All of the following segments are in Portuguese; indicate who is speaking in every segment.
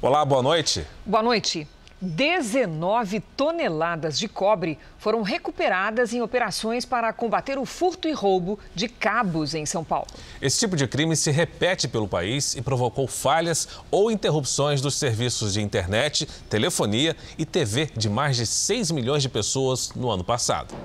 Speaker 1: Olá, boa noite.
Speaker 2: Boa noite. 19 toneladas de cobre foram recuperadas em operações para combater o furto e roubo de cabos em São Paulo.
Speaker 1: Esse tipo de crime se repete pelo país e provocou falhas ou interrupções dos serviços de internet, telefonia e TV de mais de 6 milhões de pessoas no ano passado.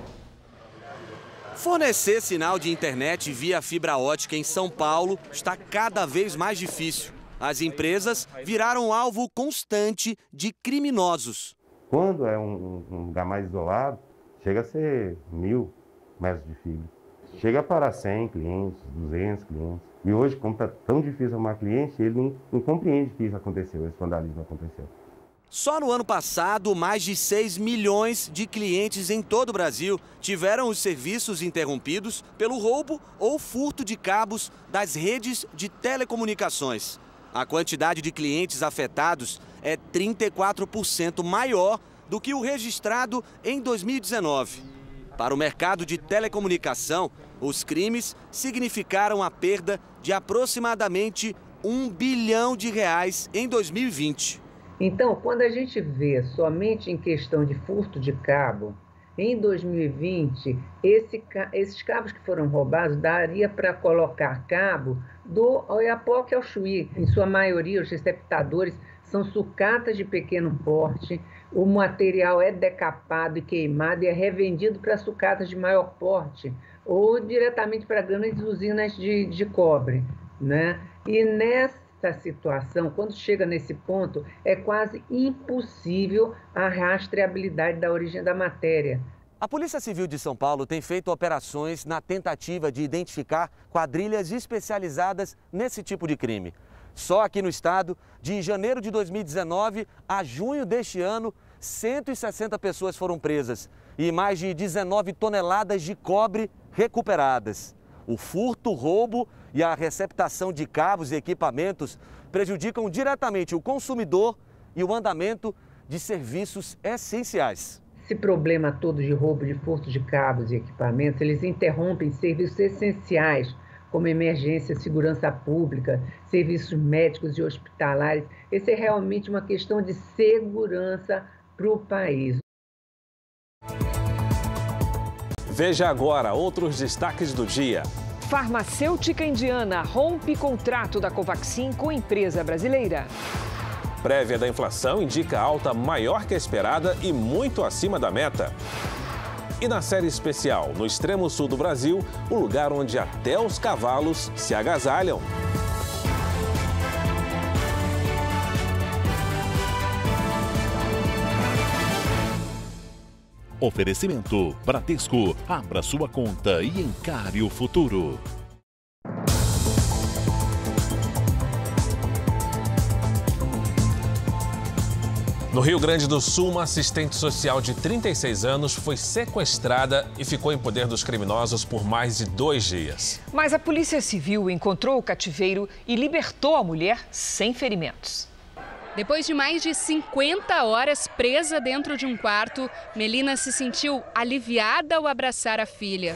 Speaker 3: Fornecer sinal de internet via fibra ótica em São Paulo está cada vez mais difícil. As empresas viraram alvo constante de criminosos.
Speaker 4: Quando é um lugar mais isolado, chega a ser 1.000 metros de fibra. Chega para 100 clientes, 200 clientes. E hoje, como está tão difícil arrumar cliente, ele não compreende que isso aconteceu, esse vandalismo aconteceu.
Speaker 3: Só no ano passado, mais de 6 milhões de clientes em todo o Brasil tiveram os serviços interrompidos pelo roubo ou furto de cabos das redes de telecomunicações. A quantidade de clientes afetados é 34% maior do que o registrado em 2019. Para o mercado de telecomunicação, os crimes significaram a perda de aproximadamente R$1 bilhão em 2020.
Speaker 5: Então, quando a gente vê somente em questão de furto de cabo, em 2020, esses cabos que foram roubados daria para colocar cabo do Oiapoque ao Chuí. Em sua maioria, os receptadores são sucatas de pequeno porte, o material é decapado e queimado e é revendido para sucatas de maior porte ou diretamente para grandes usinas de cobre, né? E nessa situação, quando chega nesse ponto, é quase impossível a rastreabilidade da origem da matéria.
Speaker 3: A Polícia Civil de São Paulo tem feito operações na tentativa de identificar quadrilhas especializadas nesse tipo de crime. Só aqui no estado, de janeiro de 2019 a junho deste ano, 160 pessoas foram presas e mais de 19 toneladas de cobre recuperadas. O furto, roubo e a receptação de cabos e equipamentos prejudicam diretamente o consumidor e o andamento de serviços essenciais.
Speaker 5: Esse problema todo de roubo, de furto de cabos e equipamentos, eles interrompem serviços essenciais, como emergência, segurança pública, serviços médicos e hospitalares. Essa é realmente uma questão de segurança para o país.
Speaker 1: Veja agora outros destaques do dia.
Speaker 2: Farmacêutica indiana rompe contrato da Covaxin com empresa brasileira.
Speaker 1: Prévia da inflação indica alta maior que a esperada e muito acima da meta. E na série especial, no extremo sul do Brasil, o lugar onde até os cavalos se agasalham.
Speaker 6: Oferecimento Bradesco. Abra sua conta e encare o futuro.
Speaker 1: No Rio Grande do Sul, uma assistente social de 36 anos foi sequestrada e ficou em poder dos criminosos por mais de 2 dias.
Speaker 2: Mas a Polícia Civil encontrou o cativeiro e libertou a mulher sem ferimentos.
Speaker 7: Depois de mais de 50 horas presa dentro de um quarto, Melina se sentiu aliviada ao abraçar a filha.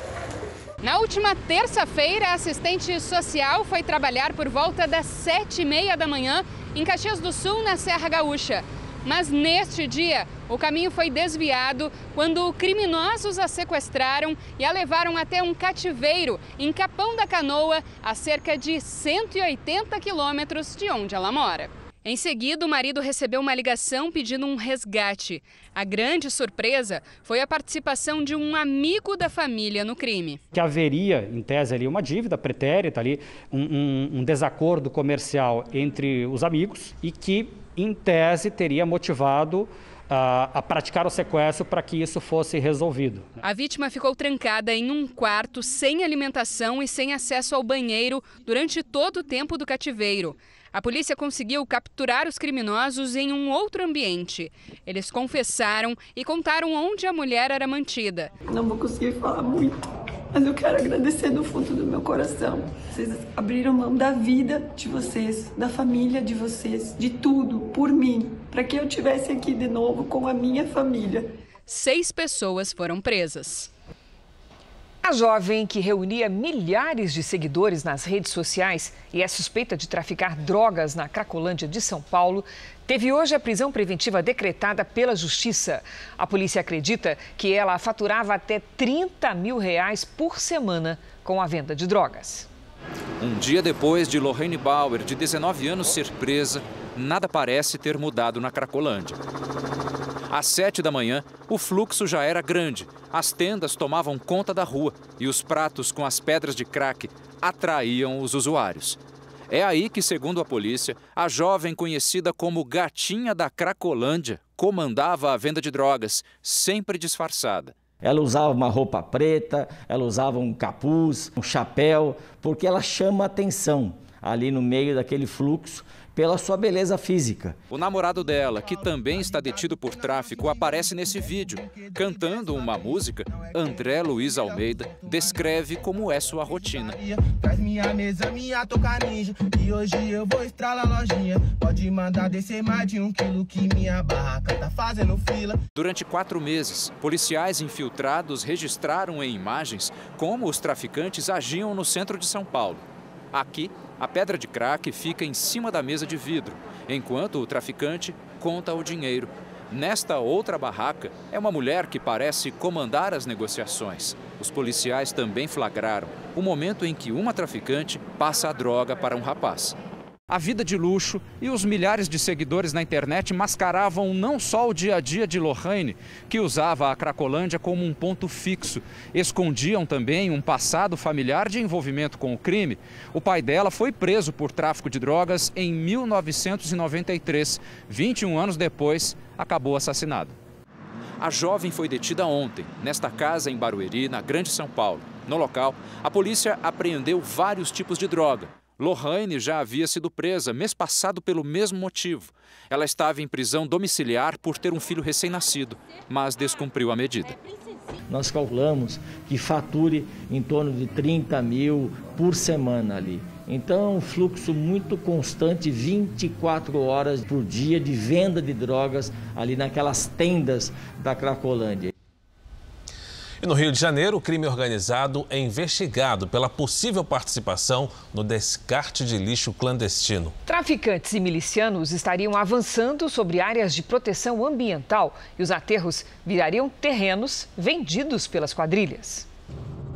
Speaker 7: Na última terça-feira, a assistente social foi trabalhar por volta das 7h30 da manhã em Caxias do Sul, na Serra Gaúcha. Mas neste dia, o caminho foi desviado quando criminosos a sequestraram e a levaram até um cativeiro em Capão da Canoa, a cerca de 180 quilômetros de onde ela mora. Em seguida, o marido recebeu uma ligação pedindo um resgate. A grande surpresa foi a participação de um amigo da família no crime.
Speaker 8: Que haveria, em tese, ali uma dívida pretérita, ali, um desacordo comercial entre os amigos e que, em tese, teria motivado a praticar o sequestro para que isso fosse resolvido.
Speaker 7: A vítima ficou trancada em um quarto, sem alimentação e sem acesso ao banheiro durante todo o tempo do cativeiro. A polícia conseguiu capturar os criminosos em um outro ambiente. Eles confessaram e contaram onde a mulher era mantida.
Speaker 9: Não vou conseguir falar muito, mas eu quero agradecer do fundo do meu coração. Vocês abriram mão da vida de vocês, da família de vocês, de tudo, por mim, para que eu estivesse aqui de novo com a minha família.
Speaker 7: 6 pessoas foram presas.
Speaker 2: A jovem, que reunia milhares de seguidores nas redes sociais e é suspeita de traficar drogas na Cracolândia de São Paulo, teve hoje a prisão preventiva decretada pela Justiça. A polícia acredita que ela faturava até R$30 mil por semana com a venda de drogas.
Speaker 10: Um dia depois de Lorraine Bauer, de 19 anos, ser presa, nada parece ter mudado na Cracolândia. Às 7 da manhã, o fluxo já era grande. As tendas tomavam conta da rua e os pratos com as pedras de crack atraíam os usuários. É aí que, segundo a polícia, a jovem conhecida como Gatinha da Cracolândia comandava a venda de drogas, sempre disfarçada.
Speaker 11: Ela usava uma roupa preta, ela usava um capuz, um chapéu, porque ela chama atenção ali no meio daquele fluxo pela sua beleza física.
Speaker 10: O namorado dela, que também está detido por tráfico, aparece nesse vídeo. Cantando uma música, André Luiz Almeida descreve como é sua rotina.
Speaker 12: Traz minha mesa, minha toca ninja, e hoje eu vou estralar a lojinha. Pode mandar descer mais de 1 quilo que minha barraca tá fazendo fila.
Speaker 10: Durante 4 meses, policiais infiltrados registraram em imagens como os traficantes agiam no centro de São Paulo. Aqui, a pedra de crack fica em cima da mesa de vidro, enquanto o traficante conta o dinheiro. Nesta outra barraca, é uma mulher que parece comandar as negociações. Os policiais também flagraram o momento em que uma traficante passa a droga para um rapaz. A vida de luxo e os milhares de seguidores na internet mascaravam não só o dia a dia de Lorraine, que usava a Cracolândia como um ponto fixo. Escondiam também um passado familiar de envolvimento com o crime. O pai dela foi preso por tráfico de drogas em 1993. 21 anos depois, acabou assassinado. A jovem foi detida ontem, nesta casa em Barueri, na Grande São Paulo. No local, a polícia apreendeu vários tipos de droga. Lorraine já havia sido presa mês passado pelo mesmo motivo. Ela estava em prisão domiciliar por ter um filho recém-nascido, mas descumpriu a medida.
Speaker 11: Nós calculamos que fature em torno de 30 mil por semana ali. Então, é um fluxo muito constante, 24 horas por dia de venda de drogas ali naquelas tendas da Cracolândia.
Speaker 1: E no Rio de Janeiro, o crime organizado é investigado pela possível participação no descarte de lixo clandestino.
Speaker 2: Traficantes e milicianos estariam avançando sobre áreas de proteção ambiental e os aterros virariam terrenos vendidos pelas quadrilhas.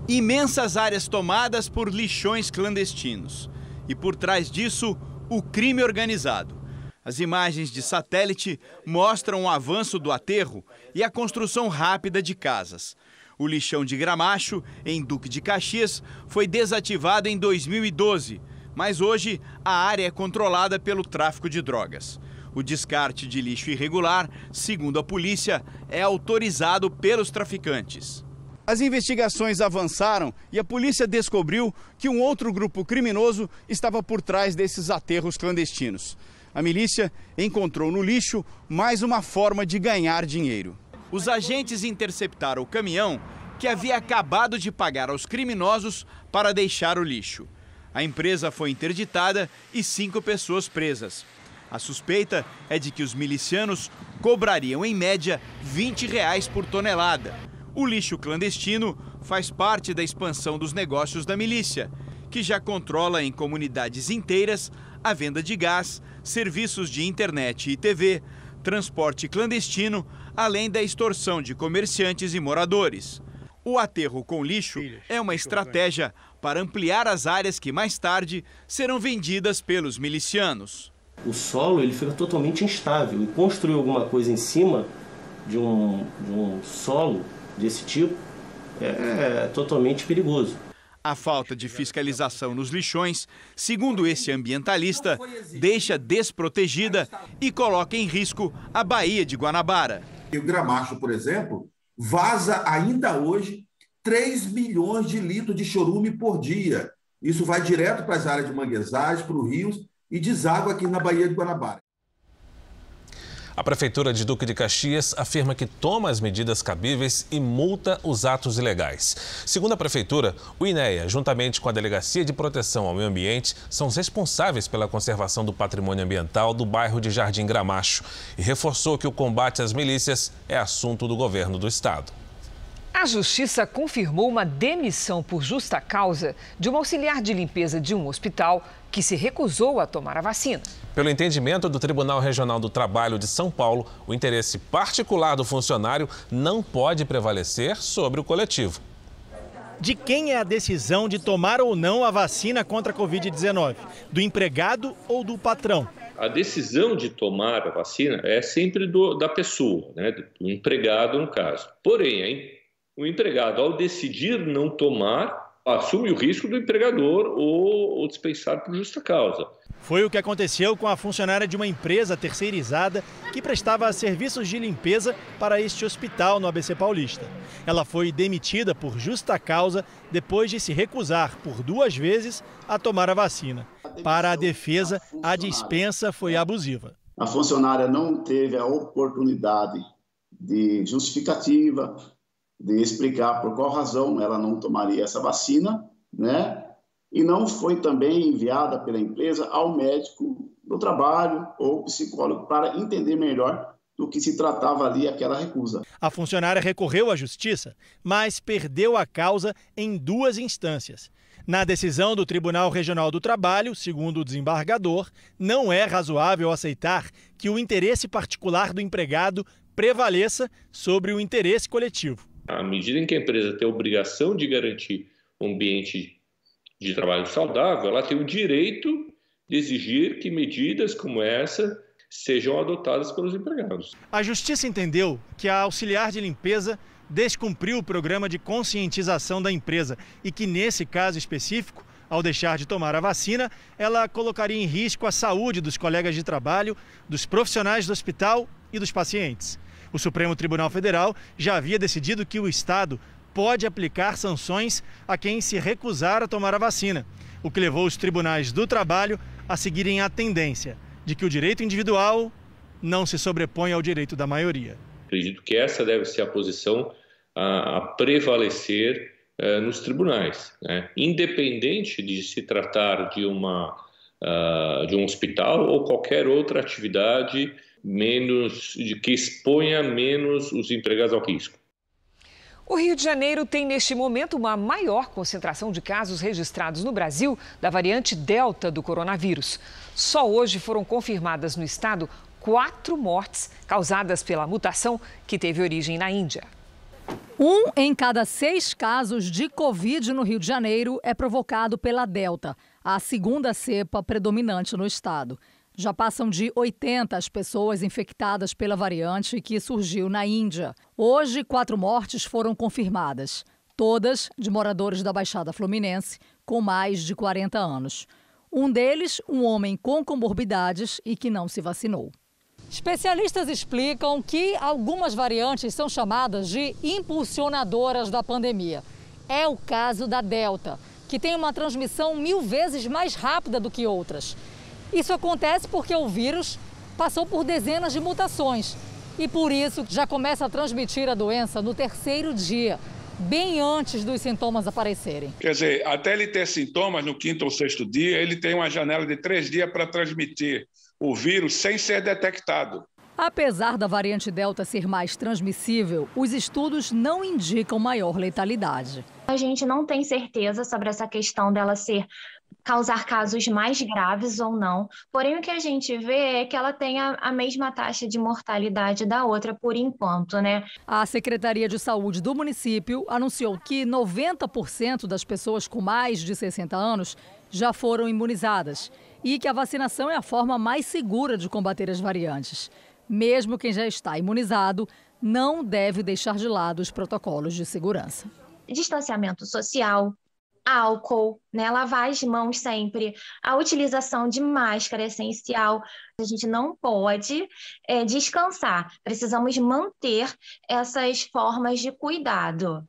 Speaker 13: Imensas áreas tomadas por lixões clandestinos. E por trás disso, o crime organizado. As imagens de satélite mostram o avanço do aterro e a construção rápida de casas. O lixão de Gramacho, em Duque de Caxias, foi desativado em 2012, mas hoje a área é controlada pelo tráfico de drogas. O descarte de lixo irregular, segundo a polícia, é autorizado pelos traficantes. As investigações avançaram e a polícia descobriu que um outro grupo criminoso estava por trás desses aterros clandestinos. A milícia encontrou no lixo mais uma forma de ganhar dinheiro. Os agentes interceptaram o caminhão que havia acabado de pagar aos criminosos para deixar o lixo. A empresa foi interditada e 5 pessoas presas. A suspeita é de que os milicianos cobrariam em média R$20 por tonelada. O lixo clandestino faz parte da expansão dos negócios da milícia, que já controla em comunidades inteiras a venda de gás, serviços de internet e TV, transporte clandestino, além da extorsão de comerciantes e moradores. O aterro com lixo é uma estratégia para ampliar as áreas que mais tarde serão vendidas pelos milicianos.
Speaker 14: O solo ele fica totalmente instável e construir alguma coisa em cima de um solo desse tipo é totalmente perigoso.
Speaker 13: A falta de fiscalização nos lixões, segundo esse ambientalista, deixa desprotegida e coloca em risco a Baía de Guanabara.
Speaker 15: O Gramacho, por exemplo, vaza ainda hoje 3 milhões de litros de chorume por dia. Isso vai direto para as áreas de manguezais, para os rios e deságua aqui na Baía de Guanabara.
Speaker 1: A Prefeitura de Duque de Caxias afirma que toma as medidas cabíveis e multa os atos ilegais. Segundo a Prefeitura, o INEA, juntamente com a Delegacia de Proteção ao Meio Ambiente, são os responsáveis pela conservação do patrimônio ambiental do bairro de Jardim Gramacho e reforçou que o combate às milícias é assunto do governo do estado.
Speaker 2: A Justiça confirmou uma demissão por justa causa de uma auxiliar de limpeza de um hospital que se recusou a tomar a vacina.
Speaker 1: Pelo entendimento do Tribunal Regional do Trabalho de São Paulo, o interesse particular do funcionário não pode prevalecer sobre o coletivo.
Speaker 16: De quem é a decisão de tomar ou não a vacina contra a Covid-19? Do empregado ou do patrão?
Speaker 17: A decisão de tomar a vacina é sempre da pessoa, né? Do empregado no caso. Porém, o empregado, ao decidir não tomar, assume o risco do empregador ou dispensar por justa causa.
Speaker 16: Foi o que aconteceu com a funcionária de uma empresa terceirizada que prestava serviços de limpeza para este hospital no ABC Paulista. Ela foi demitida por justa causa depois de se recusar por 2 vezes a tomar a vacina. Para a defesa, a dispensa foi abusiva.
Speaker 18: A funcionária não teve a oportunidade de justificativa, de explicar por qual razão ela não tomaria essa vacina, né? E não foi também enviada pela empresa ao médico do trabalho ou psicólogo para entender melhor do que se tratava ali aquela recusa.
Speaker 16: A funcionária recorreu à justiça, mas perdeu a causa em 2 instâncias. Na decisão do Tribunal Regional do Trabalho, segundo o desembargador, não é razoável aceitar que o interesse particular do empregado prevaleça sobre o interesse coletivo.
Speaker 17: À medida em que a empresa tem a obrigação de garantir um ambiente de trabalho saudável, ela tem o direito de exigir que medidas como essa sejam adotadas pelos empregados.
Speaker 16: A Justiça entendeu que a auxiliar de limpeza descumpriu o programa de conscientização da empresa e que, nesse caso específico, ao deixar de tomar a vacina, ela colocaria em risco a saúde dos colegas de trabalho, dos profissionais do hospital e dos pacientes. O Supremo Tribunal Federal já havia decidido que o Estado pode aplicar sanções a quem se recusar a tomar a vacina, o que levou os tribunais do trabalho a seguirem a tendência de que o direito individual não se sobrepõe ao direito da maioria.
Speaker 17: Acredito que essa deve ser a posição a prevalecer nos tribunais, né? Independente de se tratar de um hospital ou qualquer outra atividade que exponha menos os empregados ao risco.
Speaker 2: O Rio de Janeiro tem, neste momento, uma maior concentração de casos registrados no Brasil da variante Delta do coronavírus. Só hoje foram confirmadas no estado 4 mortes causadas pela mutação que teve origem na Índia.
Speaker 19: 1 em cada 6 casos de Covid no Rio de Janeiro é provocado pela Delta, a segunda cepa predominante no estado. Já passam de 80 as pessoas infectadas pela variante que surgiu na Índia. Hoje, 4 mortes foram confirmadas, todas de moradores da Baixada Fluminense com mais de 40 anos. Um deles, um homem com comorbidades e que não se vacinou. Especialistas explicam que algumas variantes são chamadas de impulsionadoras da pandemia. É o caso da Delta, que tem uma transmissão 1000 vezes mais rápida do que outras. Isso acontece porque o vírus passou por dezenas de mutações e, por isso, já começa a transmitir a doença no 3º dia, bem antes dos sintomas aparecerem.
Speaker 20: Quer dizer, até ele ter sintomas no 5º ou 6º dia, ele tem uma janela de 3 dias para transmitir o vírus sem ser detectado.
Speaker 19: Apesar da variante Delta ser mais transmissível, os estudos não indicam maior letalidade.
Speaker 21: A gente não tem certeza sobre essa questão dela causar casos mais graves ou não. Porém, o que a gente vê é que ela tem a mesma taxa de mortalidade da outra por enquanto, né?
Speaker 19: A Secretaria de Saúde do município anunciou que 90% das pessoas com mais de 60 anos já foram imunizadas e que a vacinação é a forma mais segura de combater as variantes. Mesmo quem já está imunizado não deve deixar de lado os protocolos de segurança.
Speaker 21: Distanciamento social, álcool, né, lavar as mãos sempre, a utilização de máscara é essencial. A gente não pode descansar, precisamos manter essas formas de cuidado.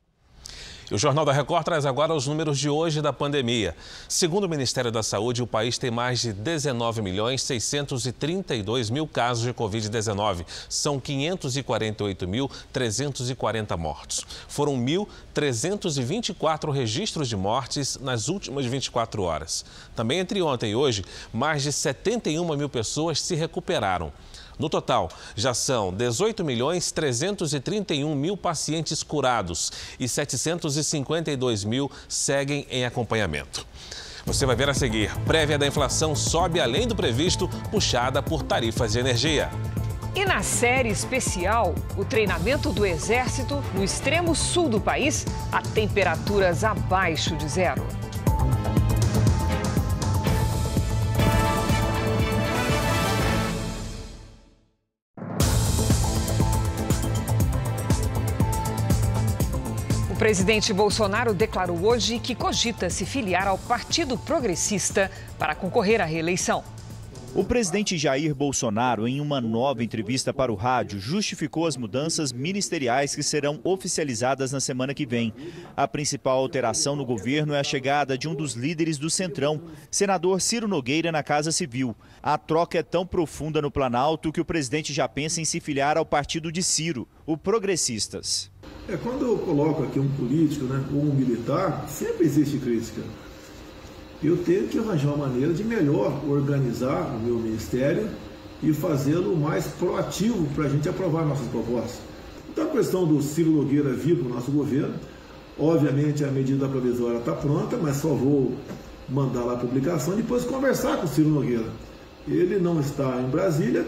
Speaker 1: E o Jornal da Record traz agora os números de hoje da pandemia. Segundo o Ministério da Saúde, o país tem mais de 19.632.000 casos de Covid-19. São 548.340 mortos. Foram 1.324 registros de mortes nas últimas 24 horas. Também entre ontem e hoje, mais de 71 mil pessoas se recuperaram. No total, já são 18.331.000 pacientes curados e 752.000 seguem em acompanhamento. Você vai ver a seguir. Prévia da inflação sobe além do previsto, puxada por tarifas de energia.
Speaker 2: E na série especial, o treinamento do Exército no extremo sul do país a temperaturas abaixo de zero. O presidente Bolsonaro declarou hoje que cogita se filiar ao Partido Progressista para concorrer à reeleição.
Speaker 4: O presidente Jair Bolsonaro, em uma nova entrevista para o rádio, justificou as mudanças ministeriais que serão oficializadas na semana que vem. A principal alteração no governo é a chegada de um dos líderes do Centrão, senador Ciro Nogueira, na Casa Civil. A troca é tão profunda no Planalto que o presidente já pensa em se filiar ao partido de Ciro, o Progressistas.
Speaker 22: Quando eu coloco aqui um político, ou um militar, sempre existe crítica. Eu tenho que arranjar uma maneira de melhor organizar o meu ministério e fazê-lo mais proativo para a gente aprovar nossas propostas. Então a questão do Ciro Nogueira vir para o nosso governo, obviamente a medida provisória está pronta, mas só vou mandar lá a publicação e depois conversar com o Ciro Nogueira. Ele não está em Brasília,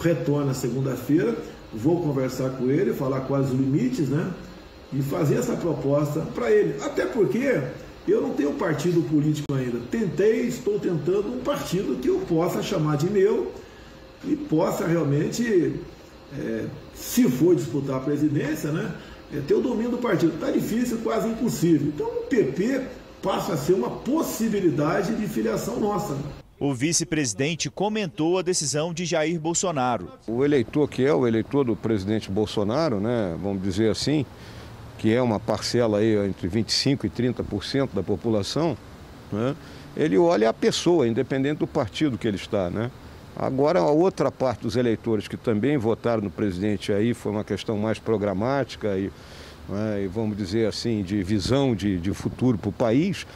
Speaker 22: retorna segunda-feira, vou conversar com ele, falar quais os limites, e fazer essa proposta para ele. Até porque eu não tenho partido político ainda. Estou tentando um partido que eu possa chamar de meu e possa realmente, se for disputar a presidência, ter o domínio do partido. Está difícil, quase impossível. Então o PP passa a ser uma possibilidade de filiação nossa.
Speaker 4: O vice-presidente comentou a decisão de Jair Bolsonaro.
Speaker 23: O eleitor que é o eleitor do presidente Bolsonaro, vamos dizer assim, que é uma parcela aí entre 25% e 30% da população, ele olha a pessoa, independente do partido que ele está. Agora, a outra parte dos eleitores que também votaram no presidente aí foi uma questão mais programática e vamos dizer assim, de visão de futuro para o país,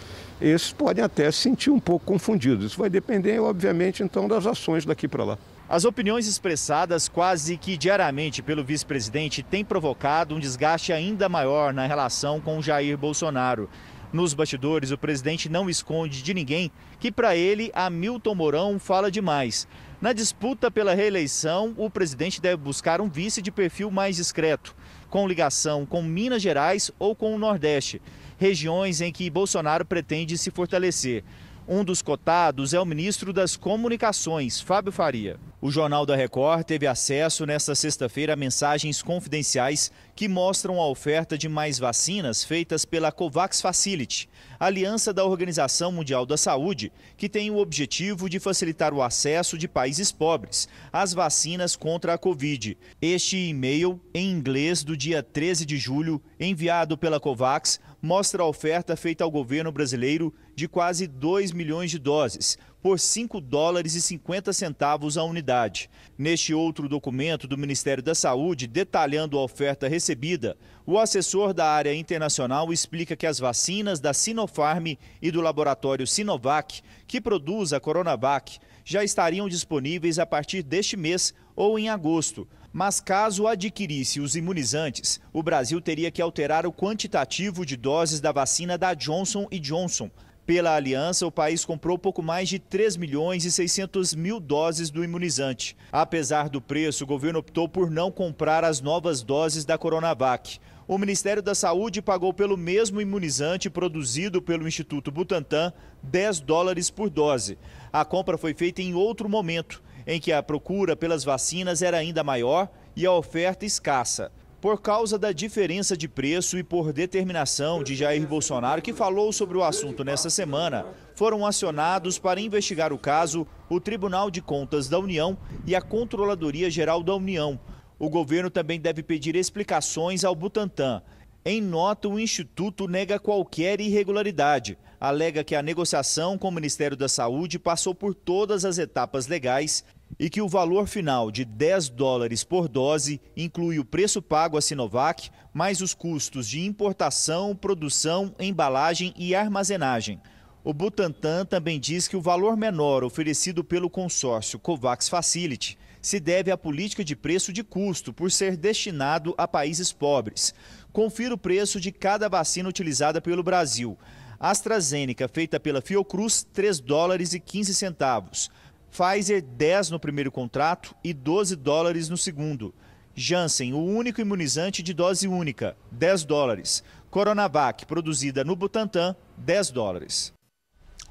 Speaker 23: esses podem até se sentir um pouco confundidos. Isso vai depender, obviamente, então, das ações daqui para lá.
Speaker 4: As opiniões expressadas quase que diariamente pelo vice-presidente têm provocado um desgaste ainda maior na relação com Jair Bolsonaro. Nos bastidores, o presidente não esconde de ninguém que, para ele, Hamilton Mourão fala demais. Na disputa pela reeleição, o presidente deve buscar um vice de perfil mais discreto, com ligação com Minas Gerais ou com o Nordeste, regiões em que Bolsonaro pretende se fortalecer. Um dos cotados é o ministro das Comunicações, Fábio Faria. O Jornal da Record teve acesso nesta sexta-feira a mensagens confidenciais que mostram a oferta de mais vacinas feitas pela COVAX Facility, aliança da Organização Mundial da Saúde, que tem o objetivo de facilitar o acesso de países pobres às vacinas contra a Covid. Este e-mail, em inglês, do dia 13 de julho, enviado pela COVAX, mostra a oferta feita ao governo brasileiro de quase 2 milhões de doses, por $5,50 a unidade. Neste outro documento do Ministério da Saúde, detalhando a oferta recebida, o assessor da área internacional explica que as vacinas da Sinopharm e do laboratório Sinovac, que produz a Coronavac, já estariam disponíveis a partir deste mês ou em agosto. Mas caso adquirisse os imunizantes, o Brasil teria que alterar o quantitativo de doses da vacina da Johnson & Johnson. Pela aliança, o país comprou pouco mais de 3.600.000 doses do imunizante. Apesar do preço, o governo optou por não comprar as novas doses da Coronavac. O Ministério da Saúde pagou pelo mesmo imunizante produzido pelo Instituto Butantan $10 por dose. A compra foi feita em outro momento, em que a procura pelas vacinas era ainda maior e a oferta escassa. Por causa da diferença de preço e por determinação de Jair Bolsonaro, que falou sobre o assunto nesta semana, foram acionados para investigar o caso o Tribunal de Contas da União e a Controladoria Geral da União. O governo também deve pedir explicações ao Butantan. Em nota, o Instituto nega qualquer irregularidade. Alega que a negociação com o Ministério da Saúde passou por todas as etapas legais e que o valor final de $10 por dose inclui o preço pago à Sinovac, mais os custos de importação, produção, embalagem e armazenagem. O Butantan também diz que o valor menor oferecido pelo consórcio COVAX Facility se deve à política de preço de custo, por ser destinado a países pobres. Confira o preço de cada vacina utilizada pelo Brasil. AstraZeneca, feita pela Fiocruz, $3,15. Pfizer, 10 no primeiro contrato e $12 no segundo. Janssen, o único imunizante de dose única, $10. Coronavac, produzida no Butantan, $10.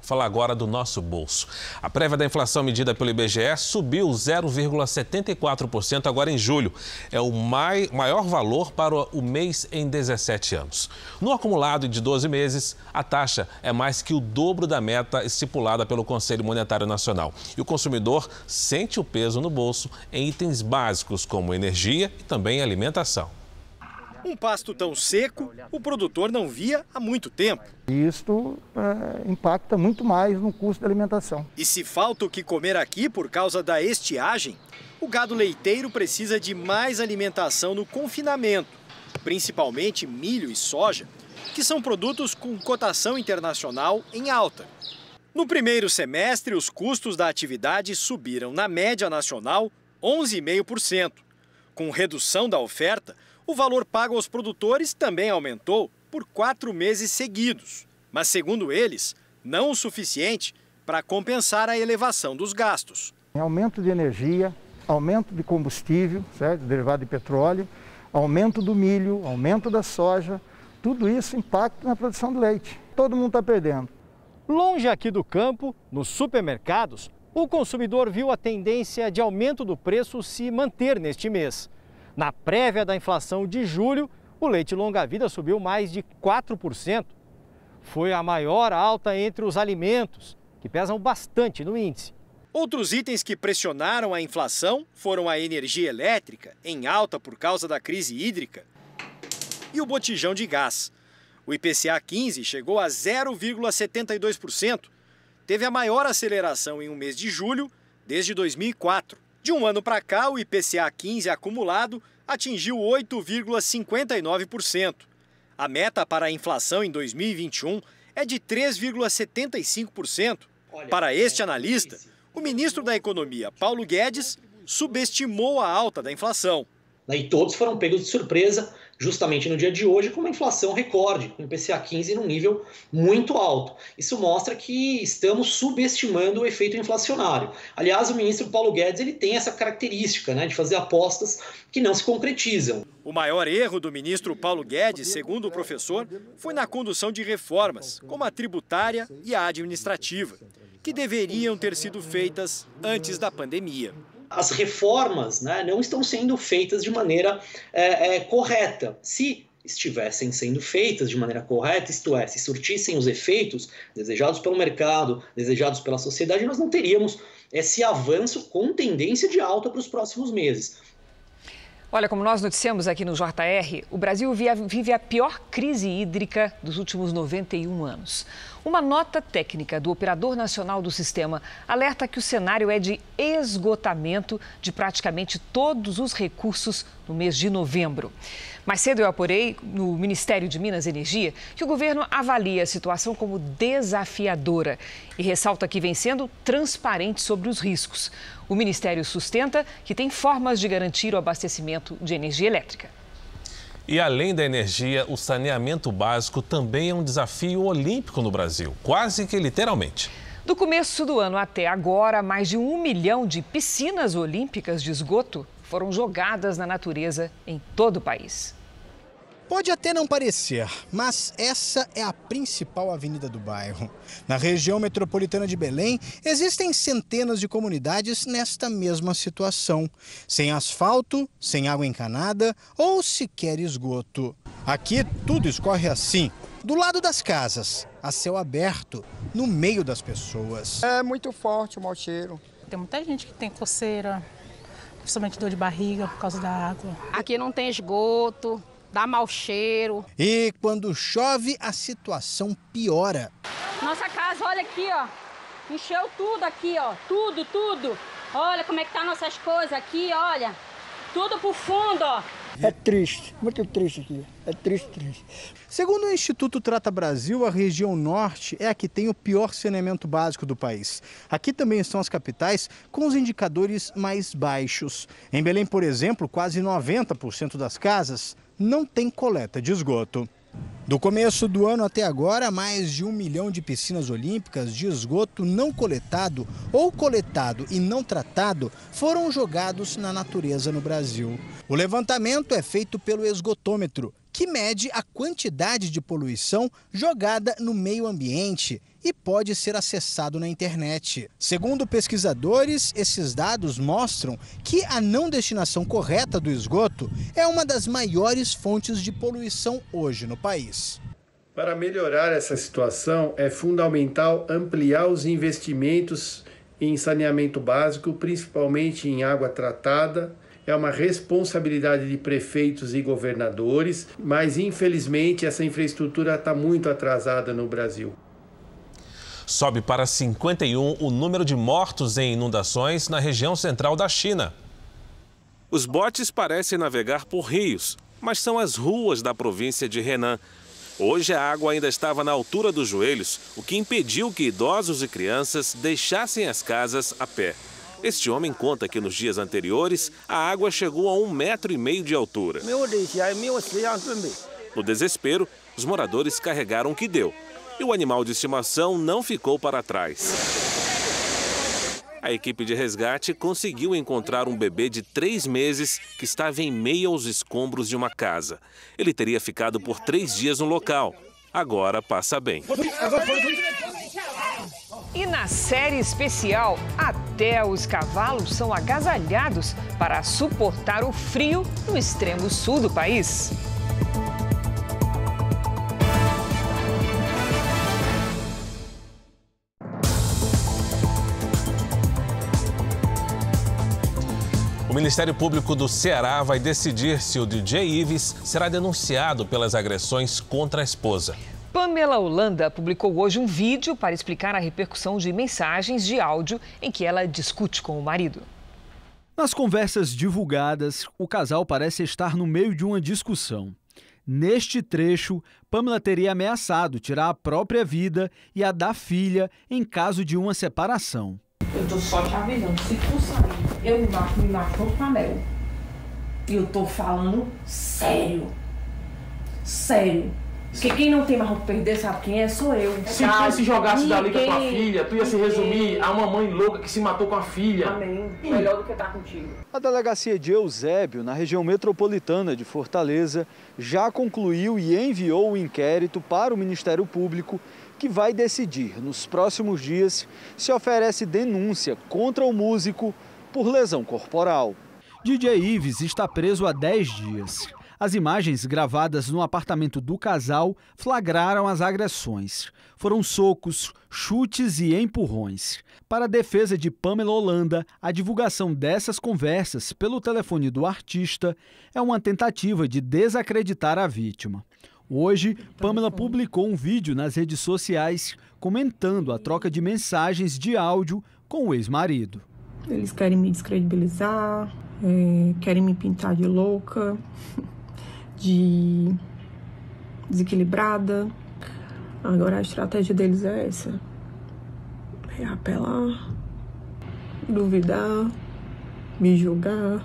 Speaker 1: Falar agora do nosso bolso. A prévia da inflação medida pelo IBGE subiu 0,74% agora em julho. É o maior valor para o mês em 17 anos. No acumulado de 12 meses, a taxa é mais que o dobro da meta estipulada pelo Conselho Monetário Nacional. E o consumidor sente o peso no bolso em itens básicos como energia e também alimentação.
Speaker 3: Um pasto tão seco, o produtor não via há muito tempo.
Speaker 5: Isto impacta muito mais no custo da alimentação.
Speaker 3: E se falta o que comer aqui por causa da estiagem, o gado leiteiro precisa de mais alimentação no confinamento, principalmente milho e soja, que são produtos com cotação internacional em alta. No primeiro semestre, os custos da atividade subiram, na média nacional, 11,5%. Com redução da oferta, o valor pago aos produtores também aumentou por 4 meses seguidos. Mas, segundo eles, não o suficiente para compensar a elevação dos gastos.
Speaker 5: Aumento de energia, aumento de combustível, certo? Derivado de petróleo, aumento do milho, aumento da soja, tudo isso impacta na produção de leite. Todo mundo está perdendo.
Speaker 3: Longe aqui do campo, nos supermercados, o consumidor viu a tendência de aumento do preço se manter neste mês. Na prévia da inflação de julho, o leite longa-vida subiu mais de 4%. Foi a maior alta entre os alimentos, que pesam bastante no índice. Outros itens que pressionaram a inflação foram a energia elétrica, em alta por causa da crise hídrica, e o botijão de gás. O IPCA 15 chegou a 0,72%. Teve a maior aceleração em um mês de julho desde 2004. De um ano para cá, o IPCA 15 acumulado atingiu 8,59%. A meta para a inflação em 2021 é de 3,75%. Para este analista, o ministro da Economia, Paulo Guedes, subestimou a alta da inflação.
Speaker 6: E todos foram pegos de surpresa justamente no dia de hoje com uma inflação recorde, com o IPCA 15 num nível muito alto. Isso mostra que estamos subestimando o efeito inflacionário. Aliás, o ministro Paulo Guedes ele tem essa característica, de fazer apostas que não se concretizam.
Speaker 3: O maior erro do ministro Paulo Guedes, segundo o professor, foi na condução de reformas, como a tributária e a administrativa, que deveriam ter sido feitas antes da pandemia.
Speaker 6: As reformas não estão sendo feitas de maneira correta. Se estivessem sendo feitas de maneira correta, isto é, se surtissem os efeitos desejados pelo mercado, desejados pela sociedade, nós não teríamos esse avanço com tendência de alta para os próximos meses.
Speaker 2: Olha, como nós noticiamos aqui no JR, o Brasil vive a pior crise hídrica dos últimos 91 anos. Uma nota técnica do Operador Nacional do Sistema alerta que o cenário é de esgotamento de praticamente todos os recursos no mês de novembro. Mais cedo eu apurei no Ministério de Minas e Energia que o governo avalia a situação como desafiadora e ressalta que vem sendo transparente sobre os riscos. O Ministério sustenta que tem formas de garantir o abastecimento de energia elétrica.
Speaker 1: E além da energia, o saneamento básico também é um desafio olímpico no Brasil, quase que literalmente.
Speaker 2: Do começo do ano até agora, mais de 1 milhão de piscinas olímpicas de esgoto foram jogadas na natureza em todo o país.
Speaker 24: Pode até não parecer, mas essa é a principal avenida do bairro. Na região metropolitana de Belém, existem centenas de comunidades nesta mesma situação. Sem asfalto, sem água encanada ou sequer esgoto. Aqui tudo escorre assim, do lado das casas, a céu aberto, no meio das pessoas.
Speaker 25: É muito forte o mau cheiro.
Speaker 26: Tem muita gente que tem coceira, principalmente dor de barriga por causa da água.
Speaker 27: Aqui não tem esgoto. Dá mau cheiro.
Speaker 24: E quando chove, a situação piora.
Speaker 27: Nossa casa, olha aqui, ó. Encheu tudo aqui, ó. Tudo. Olha como é que tá nossas coisas aqui, olha. Tudo pro fundo, ó.
Speaker 7: É triste, muito triste aqui. É triste.
Speaker 24: Segundo o Instituto Trata Brasil, a região norte é a que tem o pior saneamento básico do país. Aqui também estão as capitais com os indicadores mais baixos. Em Belém, por exemplo, quase 90% das casas não tem coleta de esgoto. Do começo do ano até agora, mais de 1 milhão de piscinas olímpicas de esgoto não coletado ou coletado e não tratado foram jogados na natureza no Brasil. O levantamento é feito pelo esgotômetro, que mede a quantidade de poluição jogada no meio ambiente e pode ser acessado na internet. Segundo pesquisadores, esses dados mostram que a não destinação correta do esgoto é uma das maiores fontes de poluição hoje no país.
Speaker 8: Para melhorar essa situação, é fundamental ampliar os investimentos em saneamento básico, principalmente em água tratada. É uma responsabilidade de prefeitos e governadores, mas infelizmente essa infraestrutura está muito atrasada no Brasil.
Speaker 1: Sobe para 51 o número de mortos em inundações na região central da China. Os botes parecem navegar por rios, mas são as ruas da província de Henan. Hoje a água ainda estava na altura dos joelhos, o que impediu que idosos e crianças deixassem as casas a pé. Este homem conta que nos dias anteriores a água chegou a 1,5 metro de altura. No desespero, os moradores carregaram o que deu. E o animal de estimação não ficou para trás. A equipe de resgate conseguiu encontrar um bebê de 3 meses que estava em meio aos escombros de uma casa. Ele teria ficado por 3 dias no local. Agora passa bem.
Speaker 2: E na série especial, até os cavalos são agasalhados para suportar o frio no extremo sul do país.
Speaker 1: O Ministério Público do Ceará vai decidir se o DJ Ives será denunciado pelas agressões contra a esposa.
Speaker 2: Pamela Holanda publicou hoje um vídeo para explicar a repercussão de mensagens de áudio em que ela discute com o marido.
Speaker 9: Nas conversas divulgadas, o casal parece estar no meio de uma discussão. Neste trecho, Pamela teria ameaçado tirar a própria vida e a da filha em caso de uma separação.
Speaker 10: Eu tô só te avisando, se tu sair, eu me mato junto com a Mel. E eu tô falando sério. Sério. Porque quem não tem mais o que perder, sabe quem é? Sou eu.
Speaker 11: Se tu se jogasse dali com a tua filha, tu ia se resumir a uma mãe louca que se matou com a filha.
Speaker 10: Amém. Melhor do que estar contigo.
Speaker 9: A delegacia de Eusébio, na região metropolitana de Fortaleza, já concluiu e enviou o inquérito para o Ministério Público, que vai decidir nos próximos dias se oferece denúncia contra o músico por lesão corporal. DJ Ives está preso há 10 dias. As imagens gravadas no apartamento do casal flagraram as agressões. Foram socos, chutes e empurrões. Para a defesa de Pamela Holanda, a divulgação dessas conversas pelo telefone do artista é uma tentativa de desacreditar a vítima. Hoje, Pamela publicou um vídeo nas redes sociais comentando a troca de mensagens de áudio com o ex-marido.
Speaker 10: Eles querem me descredibilizar, querem me pintar de louca, de desequilibrada. Agora a estratégia deles é essa. É apelar, duvidar, me julgar.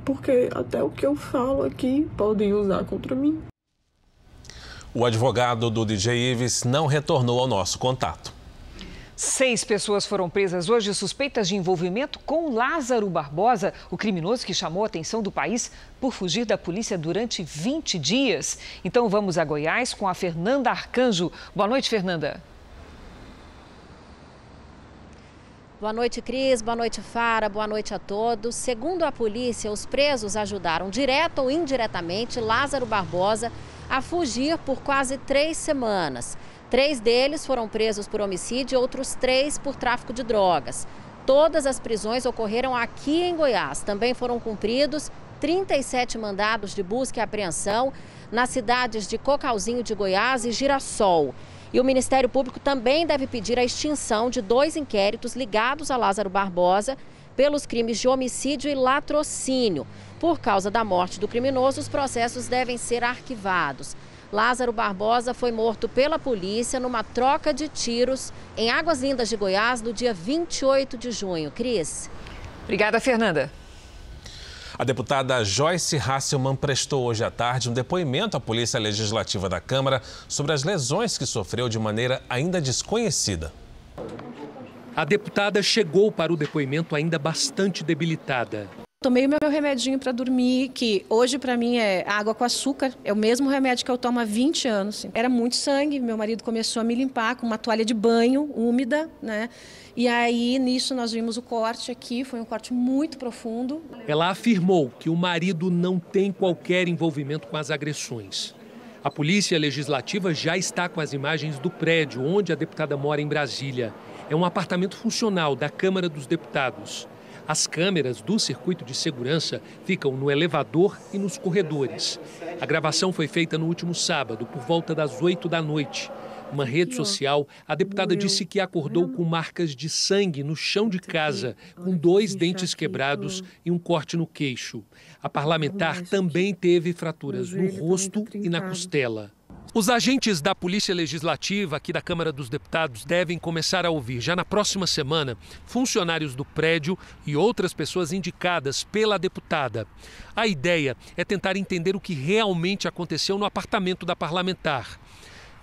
Speaker 10: Porque até o que eu falo aqui podem usar contra mim.
Speaker 1: O advogado do DJ Ives não retornou ao nosso contato.
Speaker 2: 6 pessoas foram presas hoje suspeitas de envolvimento com Lázaro Barbosa, o criminoso que chamou a atenção do país por fugir da polícia durante 20 dias. Então vamos a Goiás com a Fernanda Arcanjo. Boa noite, Fernanda.
Speaker 12: Boa noite, Cris. Boa noite, Fara. Boa noite a todos. Segundo a polícia, os presos ajudaram direto ou indiretamente Lázaro Barbosa a fugir por quase 3 semanas. 3 deles foram presos por homicídio e outros 3 por tráfico de drogas. Todas as prisões ocorreram aqui em Goiás. Também foram cumpridos 37 mandados de busca e apreensão nas cidades de Cocalzinho de Goiás e Girassol. E o Ministério Público também deve pedir a extinção de 2 inquéritos ligados a Lázaro Barbosa, pelos crimes de homicídio e latrocínio. Por causa da morte do criminoso, os processos devem ser arquivados. Lázaro Barbosa foi morto pela polícia numa troca de tiros em Águas Lindas de Goiás no dia 28 de junho. Cris.
Speaker 2: Obrigada, Fernanda.
Speaker 1: A deputada Joyce Hasselmann prestou hoje à tarde um depoimento à Polícia Legislativa da Câmara sobre as lesões que sofreu de maneira ainda desconhecida.
Speaker 13: A deputada chegou para o depoimento ainda bastante debilitada.
Speaker 14: Tomei o meu remedinho para dormir, que hoje para mim é água com açúcar. É o mesmo remédio que eu tomo há 20 anos. Era muito sangue, meu marido começou a me limpar com uma toalha de banho úmida, né? E aí, nisso, nós vimos o corte aqui, foi um corte muito profundo.
Speaker 13: Ela afirmou que o marido não tem qualquer envolvimento com as agressões. A Polícia Legislativa já está com as imagens do prédio onde a deputada mora em Brasília. É um apartamento funcional da Câmara dos Deputados. As câmeras do circuito de segurança ficam no elevador e nos corredores. A gravação foi feita no último sábado, por volta das 8 da noite. Uma rede social, a deputada disse que acordou com marcas de sangue no chão de casa, com 2 dentes quebrados e um corte no queixo. A parlamentar também teve fraturas no rosto e na costela. Os agentes da Polícia Legislativa aqui da Câmara dos Deputados devem começar a ouvir, já na próxima semana, funcionários do prédio e outras pessoas indicadas pela deputada. A ideia é tentar entender o que realmente aconteceu no apartamento da parlamentar.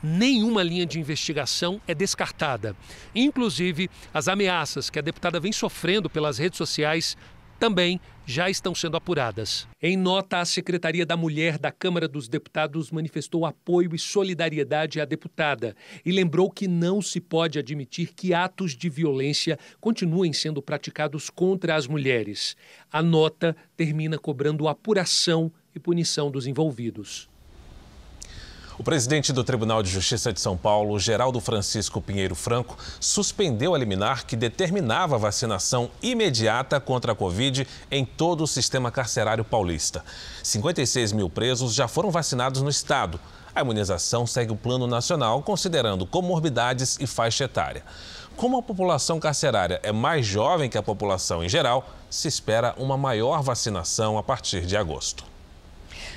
Speaker 13: Nenhuma linha de investigação é descartada. Inclusive, as ameaças que a deputada vem sofrendo pelas redes sociais também já estão sendo apuradas. Em nota, a Secretaria da Mulher da Câmara dos Deputados manifestou apoio e solidariedade à deputada e lembrou que não se pode admitir que atos de violência continuem sendo praticados contra as mulheres. A nota termina cobrando apuração e punição dos envolvidos.
Speaker 1: O presidente do Tribunal de Justiça de São Paulo, Geraldo Francisco Pinheiro Franco, suspendeu a liminar que determinava a vacinação imediata contra a Covid em todo o sistema carcerário paulista. 56 mil presos já foram vacinados no estado. A imunização segue o Plano Nacional, considerando comorbidades e faixa etária. Como a população carcerária é mais jovem que a população em geral, se espera uma maior vacinação a partir de agosto.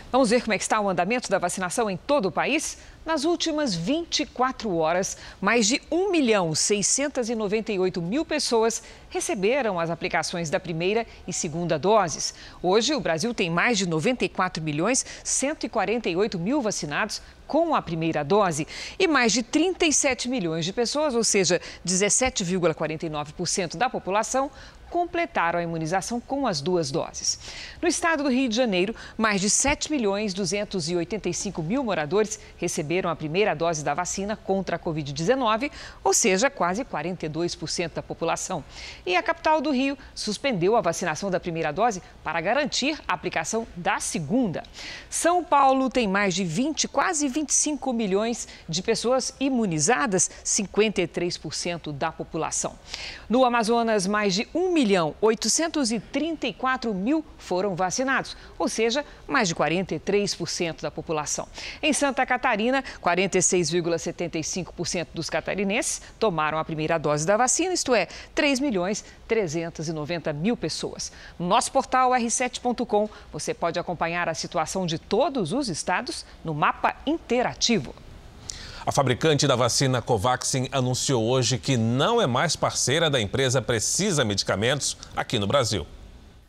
Speaker 2: Vamos ver como é que está o andamento da vacinação em todo o país? Nas últimas 24 horas, mais de 1.698.000 pessoas receberam as aplicações da primeira e segunda doses. Hoje, o Brasil tem mais de 94.148.000 vacinados com a primeira dose e mais de 37 milhões de pessoas, ou seja, 17,49% da população, completaram a imunização com as 2 doses. No estado do Rio de Janeiro, mais de 7.285.000 moradores receberam a primeira dose da vacina contra a Covid-19, ou seja, quase 42% da população. E a capital do Rio suspendeu a vacinação da primeira dose para garantir a aplicação da segunda. São Paulo tem mais de quase 25 milhões de pessoas imunizadas, 53% da população. No Amazonas, mais de 1.834.000 foram vacinados, ou seja, mais de 43% da população. Em Santa Catarina, 46,75% dos catarinenses tomaram a primeira dose da vacina, isto é, 3.390.000 pessoas. No nosso portal r7.com, você pode acompanhar a situação de todos os estados no mapa interativo.
Speaker 1: A fabricante da vacina Covaxin anunciou hoje que não é mais parceira da empresa Precisa Medicamentos aqui no Brasil.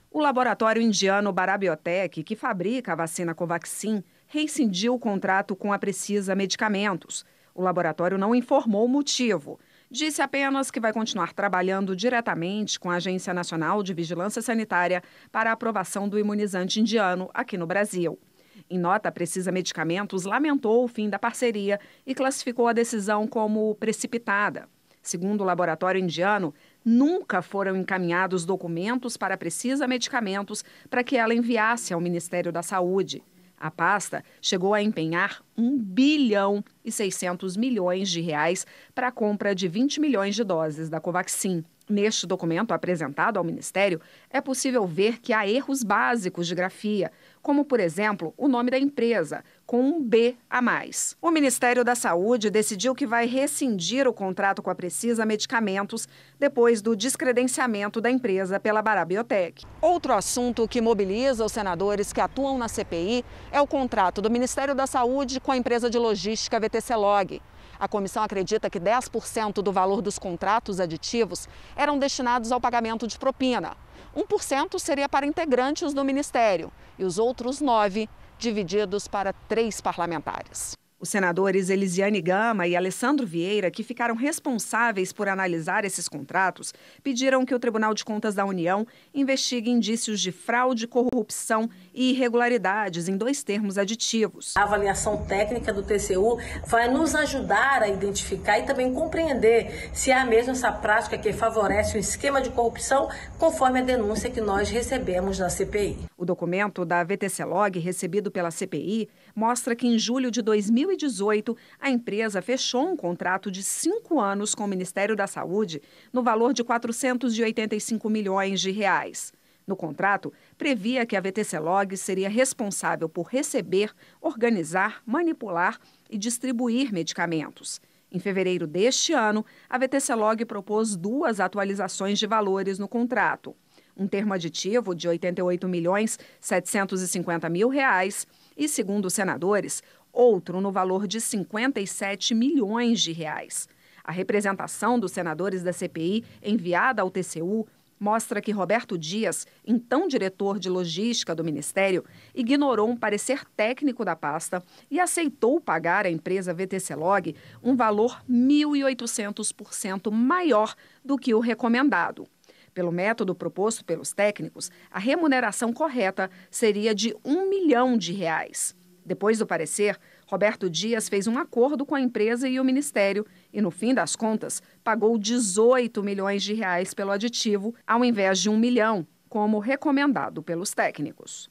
Speaker 15: O laboratório indiano Bharat, que fabrica a vacina Covaxin, rescindiu o contrato com a Precisa Medicamentos. O laboratório não informou o motivo. Disse apenas que vai continuar trabalhando diretamente com a Agência Nacional de Vigilância Sanitária para a aprovação do imunizante indiano aqui no Brasil. Em nota, a Precisa Medicamentos lamentou o fim da parceria e classificou a decisão como precipitada. Segundo o laboratório indiano, nunca foram encaminhados documentos para a Precisa Medicamentos para que ela enviasse ao Ministério da Saúde. A pasta chegou a empenhar 1,6 bilhão para a compra de 20 milhões de doses da Covaxin. Neste documento apresentado ao Ministério, é possível ver que há erros básicos de grafia, como, por exemplo, o nome da empresa, com um B a mais. O Ministério da Saúde decidiu que vai rescindir o contrato com a Precisa Medicamentos depois do descredenciamento da empresa pela Barabiotec. Outro assunto que mobiliza os senadores que atuam na CPI é o contrato do Ministério da Saúde com a empresa de logística VTC-Log. A comissão acredita que 10% do valor dos contratos aditivos eram destinados ao pagamento de propina. 1% seria para integrantes do Ministério e os outros 9% divididos para 3 parlamentares. Os senadores Elisiane Gama e Alessandro Vieira, que ficaram responsáveis por analisar esses contratos, pediram que o Tribunal de Contas da União investigue indícios de fraude, corrupção e irregularidades em 2 termos aditivos.
Speaker 16: A avaliação técnica do TCU vai nos ajudar a identificar e também compreender se há mesmo essa prática que favorece o esquema de corrupção, conforme a denúncia que nós recebemos da CPI.
Speaker 15: O documento da VTC-Log, recebido pela CPI, mostra que em julho de 2018, a empresa fechou um contrato de 5 anos com o Ministério da Saúde no valor de 485 milhões de reais. No contrato, previa que a VTC-Log seria responsável por receber, organizar, manipular e distribuir medicamentos. Em fevereiro deste ano, a VTC-Log propôs 2 atualizações de valores no contrato. Um termo aditivo de R$ 88.750.000 e, segundo os senadores, outro no valor de R$ 57 milhões de reais. A representação dos senadores da CPI enviada ao TCU mostra que Roberto Dias, então diretor de logística do Ministério, ignorou um parecer técnico da pasta e aceitou pagar à empresa VTC-Log um valor 1.800% maior do que o recomendado. Pelo método proposto pelos técnicos, a remuneração correta seria de R$ 1 milhão. Depois do parecer, Roberto Dias fez um acordo com a empresa e o Ministério e, no fim das contas, pagou R$ 18 milhões pelo aditivo, ao invés de R$ 1 milhão, como recomendado pelos técnicos.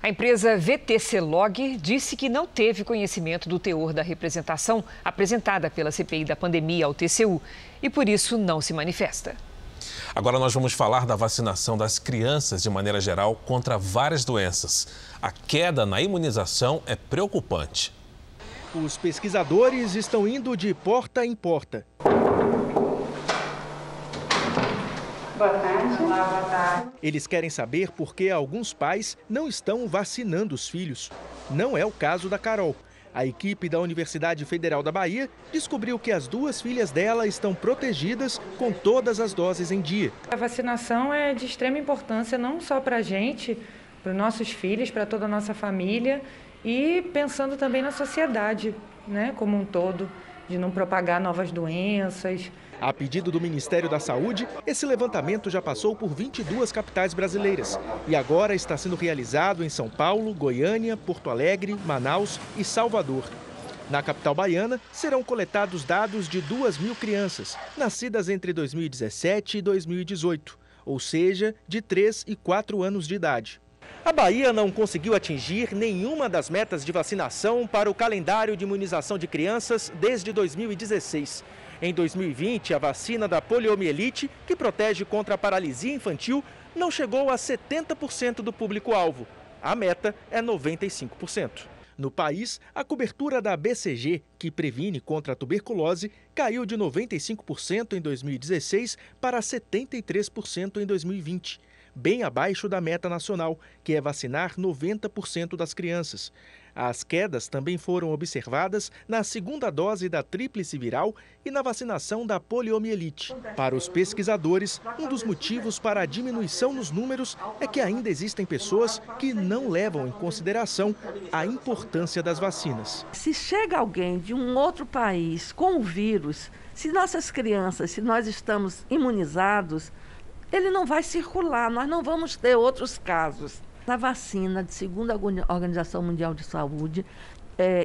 Speaker 2: A empresa VTC-Log disse que não teve conhecimento do teor da representação apresentada pela CPI da pandemia ao TCU e, por isso, não se manifesta.
Speaker 1: Agora nós vamos falar da vacinação das crianças de maneira geral contra várias doenças. A queda na imunização é preocupante.
Speaker 17: Os pesquisadores estão indo de porta em porta.
Speaker 18: Boa tarde. Olá, boa tarde.
Speaker 17: Eles querem saber por que alguns pais não estão vacinando os filhos. Não é o caso da Carol. A equipe da Universidade Federal da Bahia descobriu que as 2 filhas dela estão protegidas com todas as doses em dia.
Speaker 19: A vacinação é de extrema importância não só para a gente, para os nossos filhos, para toda a nossa família e pensando também na sociedade, né, como um todo, de não propagar novas doenças.
Speaker 17: A pedido do Ministério da Saúde, esse levantamento já passou por 22 capitais brasileiras e agora está sendo realizado em São Paulo, Goiânia, Porto Alegre, Manaus e Salvador. Na capital baiana, serão coletados dados de 2.000 crianças, nascidas entre 2017 e 2018, ou seja, de 3 e 4 anos de idade. A Bahia não conseguiu atingir nenhuma das metas de vacinação para o calendário de imunização de crianças desde 2016. Em 2020, a vacina da poliomielite, que protege contra a paralisia infantil, não chegou a 70% do público-alvo. A meta é 95%. No país, a cobertura da BCG, que previne contra a tuberculose, caiu de 95% em 2016 para 73% em 2020. Bem abaixo da meta nacional, que é vacinar 90% das crianças. As quedas também foram observadas na 2ª dose da tríplice viral e na vacinação da poliomielite. Para os pesquisadores, um dos motivos para a diminuição nos números é que ainda existem pessoas que não levam em consideração a importância das vacinas.
Speaker 20: Se chega alguém de um outro país com o vírus, se nossas crianças, se nós estamos imunizados, ele não vai circular, nós não vamos ter outros casos. A vacina, segundo a Organização Mundial de Saúde,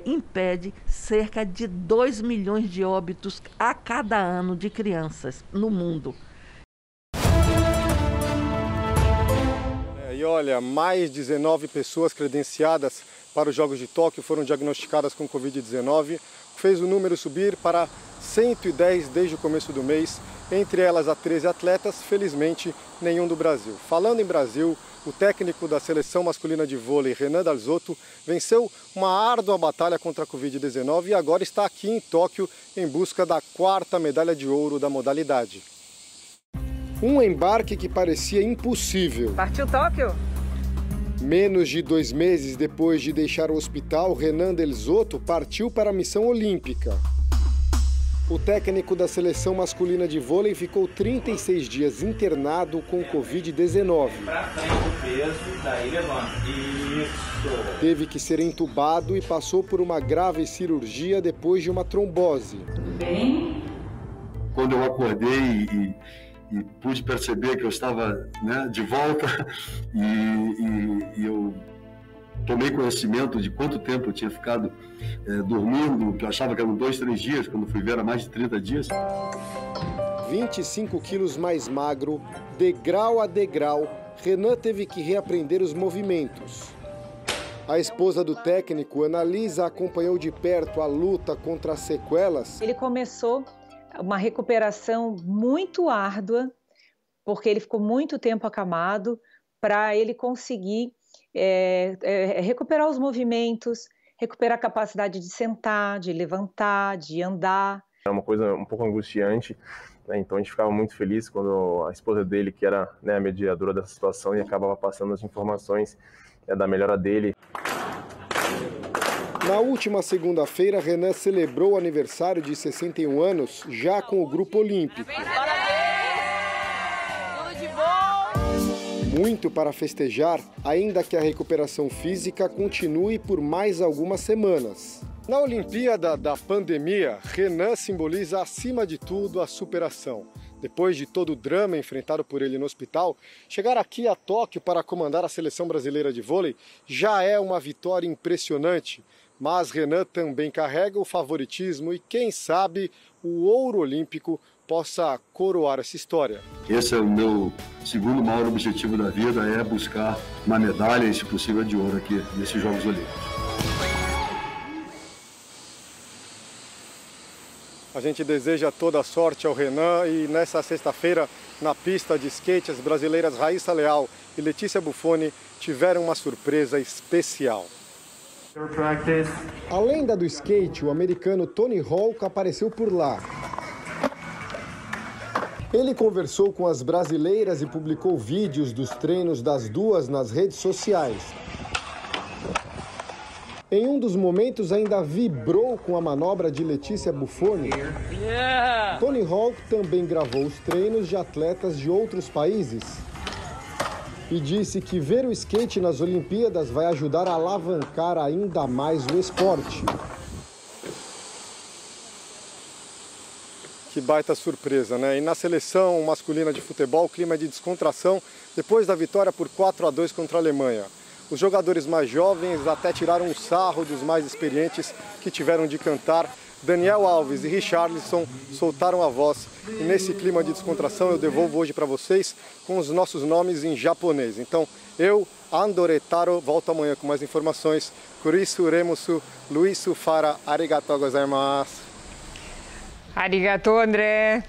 Speaker 20: impede cerca de 2 milhões de óbitos a cada ano de crianças no mundo.
Speaker 21: E olha, mais 19 pessoas credenciadas para os Jogos de Tóquio foram diagnosticadas com Covid-19, fez o número subir para 110 desde o começo do mês, entre elas há 13 atletas, felizmente nenhum do Brasil. Falando em Brasil, o técnico da seleção masculina de vôlei, Renan Dalzotto, venceu uma árdua batalha contra a Covid-19 e agora está aqui em Tóquio em busca da 4ª medalha de ouro da modalidade. Um embarque que parecia impossível.
Speaker 2: Partiu Tóquio?
Speaker 21: Menos de 2 meses depois de deixar o hospital, Renan Dalzotto partiu para a missão olímpica. O técnico da seleção masculina de vôlei ficou 36 dias internado com Covid-19.
Speaker 3: Para frente o peso, daí levanta. Isso.
Speaker 21: Teve que ser entubado e passou por uma grave cirurgia depois de uma trombose.
Speaker 3: Tudo bem?
Speaker 4: Quando eu acordei e pude perceber que eu estava, né, de volta e eu tomei conhecimento de quanto tempo eu tinha ficado dormindo, que eu achava que eram 2, 3 dias, quando fui ver era mais de 30 dias.
Speaker 21: 25 quilos mais magro, degrau a degrau, Renan teve que reaprender os movimentos. A esposa do técnico, Analisa, acompanhou de perto a luta contra as sequelas.
Speaker 5: Ele começou uma recuperação muito árdua, porque ele ficou muito tempo acamado, para ele conseguir recuperar os movimentos, recuperar a capacidade de sentar, de levantar, de andar.
Speaker 6: É uma coisa um pouco angustiante, né? Então a gente ficava muito feliz quando a esposa dele, que era, né, a mediadora dessa situação, e acabava passando as informações da melhora dele.
Speaker 21: Na última segunda-feira, Renan celebrou o aniversário de 61 anos, já com o grupo olímpico. Muito para festejar, ainda que a recuperação física continue por mais algumas semanas. Na Olimpíada da pandemia, Renan simboliza, acima de tudo, a superação. Depois de todo o drama enfrentado por ele no hospital, chegar aqui a Tóquio para comandar a seleção brasileira de vôlei já é uma vitória impressionante. Mas Renan também carrega o favoritismo e, quem sabe, o ouro olímpico possa coroar essa história.
Speaker 4: Esse é o meu segundo maior objetivo da vida, é buscar uma medalha, e se possível de ouro aqui nesses Jogos Olímpicos.
Speaker 21: A gente deseja toda a sorte ao Renan e nessa sexta-feira, na pista de skate, as brasileiras Raíssa Leal e Letícia Buffoni tiveram uma surpresa especial. Além da do skate, o americano Tony Hawk apareceu por lá. Ele conversou com as brasileiras e publicou vídeos dos treinos das duas nas redes sociais. Em um dos momentos ainda vibrou com a manobra de Letícia Buffoni. Tony Hawk também gravou os treinos de atletas de outros países. E disse que ver o skate nas Olimpíadas vai ajudar a alavancar ainda mais o esporte. Que baita surpresa, né? E na seleção masculina de futebol, clima de descontração depois da vitória por 4-2 contra a Alemanha. Os jogadores mais jovens até tiraram um sarro dos mais experientes que tiveram de cantar. Daniel Alves e Richarlison soltaram a voz. E nesse clima de descontração eu devolvo hoje para vocês com os nossos nomes em japonês. Então, eu, Andore Taro, volto amanhã com mais informações. Kurisu Remusu, Luisu Fara, arigatou gozaimasu.
Speaker 2: Arigatou, André.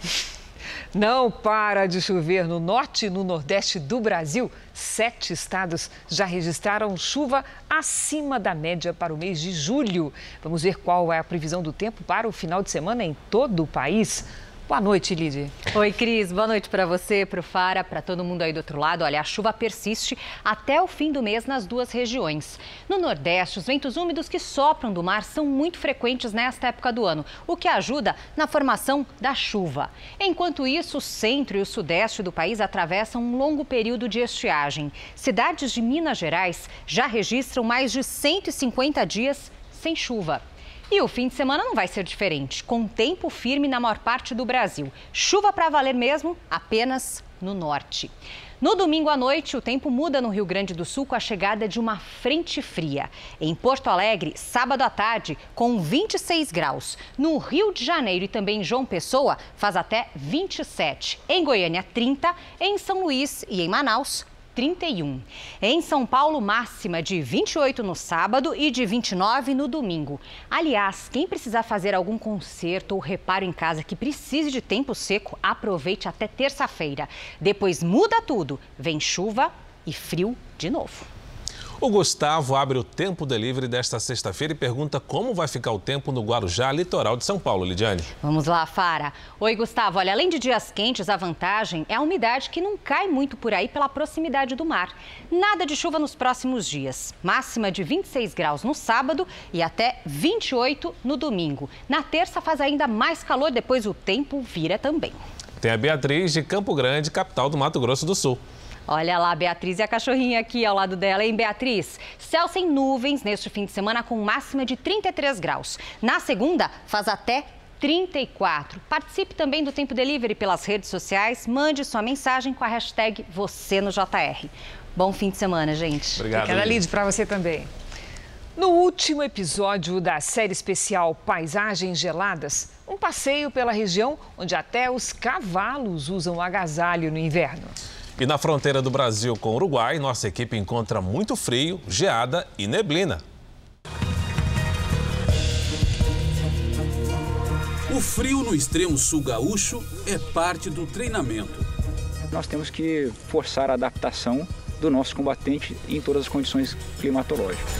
Speaker 2: Não para de chover no norte e no nordeste do Brasil. 7 estados já registraram chuva acima da média para o mês de julho. Vamos ver qual é a previsão do tempo para o final de semana em todo o país. Boa noite, Lidy.
Speaker 22: Oi, Cris. Boa noite para você, para o Fara, para todo mundo aí do outro lado. Olha, a chuva persiste até o fim do mês nas 2 regiões. No Nordeste, os ventos úmidos que sopram do mar são muito frequentes nesta época do ano, o que ajuda na formação da chuva. Enquanto isso, o centro e o sudeste do país atravessam um longo período de estiagem. Cidades de Minas Gerais já registram mais de 150 dias sem chuva. E o fim de semana não vai ser diferente, com tempo firme na maior parte do Brasil. Chuva para valer mesmo apenas no norte. No domingo à noite, o tempo muda no Rio Grande do Sul com a chegada de uma frente fria. Em Porto Alegre, sábado à tarde, com 26 graus. No Rio de Janeiro e também em João Pessoa, faz até 27. Em Goiânia, 30. Em São Luís e em Manaus, 31. Em São Paulo, máxima de 28 no sábado e de 29 no domingo. Aliás, quem precisar fazer algum conserto ou reparo em casa que precise de tempo seco, aproveite até terça-feira. Depois muda tudo, vem chuva e frio de novo.
Speaker 1: O Gustavo abre o Tempo Delivery desta sexta-feira e pergunta como vai ficar o tempo no Guarujá, litoral de São Paulo, Lidiane.
Speaker 22: Vamos lá, Fara. Oi, Gustavo. Olha, além de dias quentes, a vantagem é a umidade que não cai muito por aí pela proximidade do mar. Nada de chuva nos próximos dias. Máxima de 26 graus no sábado e até 28 no domingo. Na terça faz ainda mais calor, depois o tempo vira também.
Speaker 1: Tem a Beatriz de Campo Grande, capital do Mato Grosso do Sul.
Speaker 22: Olha lá, Beatriz e a cachorrinha aqui ao lado dela, hein, Beatriz? Céu sem nuvens neste fim de semana com máxima de 33 graus. Na segunda, faz até 34. Participe também do Tempo Delivery pelas redes sociais. Mande sua mensagem com a hashtag #VocênoJR. Bom fim de semana, gente.
Speaker 1: Obrigado,
Speaker 2: Obrigada, Lid, para você também. No último episódio da série especial Paisagens Geladas, um passeio pela região onde até os cavalos usam agasalho no inverno.
Speaker 1: E na fronteira do Brasil com o Uruguai, nossa equipe encontra muito frio, geada e neblina.
Speaker 7: O frio no extremo sul gaúcho é parte do treinamento.
Speaker 8: Nós temos que forçar a adaptação do nosso combatente em todas as condições climatológicas.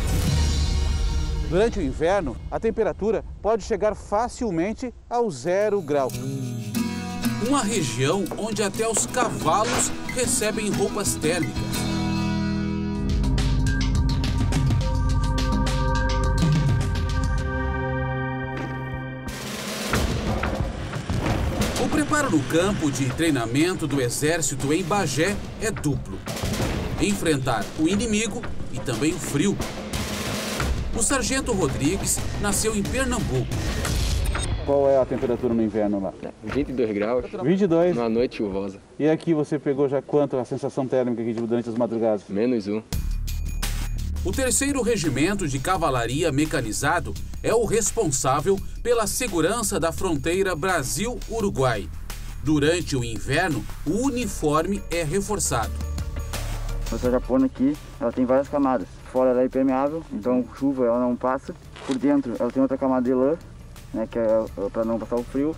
Speaker 23: Durante o inverno, a temperatura pode chegar facilmente ao 0 grau.
Speaker 7: Uma região onde até os cavalos recebem roupas térmicas. O preparo no campo de treinamento do Exército em Bagé é duplo. Enfrentar o inimigo e também o frio. O Sargento Rodrigues nasceu em Pernambuco.
Speaker 23: Qual é a temperatura no inverno lá?
Speaker 24: 22 graus.
Speaker 23: 22?
Speaker 24: Numa noite chuvosa.
Speaker 23: E aqui você pegou já quanto a sensação térmica aqui durante as madrugadas?
Speaker 24: -1.
Speaker 7: O 3º Regimento de Cavalaria Mecanizado é o responsável pela segurança da fronteira Brasil-Uruguai. Durante o inverno, o uniforme é reforçado.
Speaker 25: Essa japona aqui, ela tem várias camadas. Fora ela é impermeável, então chuva ela não passa. Por dentro ela tem outra camada de lã, né, que é para não passar o frio.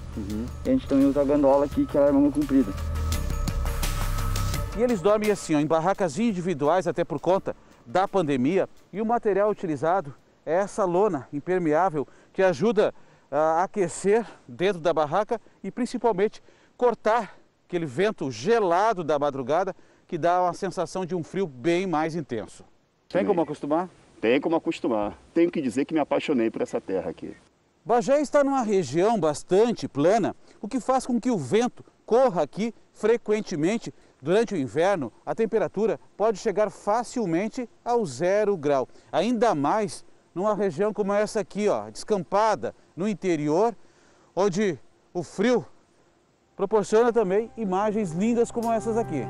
Speaker 25: E a gente também usa a gandola aqui, que ela é manga comprida.
Speaker 23: E eles dormem assim, ó, em barracas individuais, até por conta da pandemia. E o material utilizado é essa lona impermeável que ajuda a aquecer dentro da barraca e principalmente cortar aquele vento gelado da madrugada que dá uma sensação de um frio bem mais intenso.
Speaker 25: Tem como acostumar? Tem como acostumar. Tenho que dizer que me apaixonei por essa terra aqui.
Speaker 23: Bagé está numa região bastante plana, o que faz com que o vento corra aqui frequentemente. Durante o inverno, a temperatura pode chegar facilmente ao 0 grau. Ainda mais numa região como essa aqui, ó, descampada no interior, onde o frio proporciona também imagens lindas como essas aqui.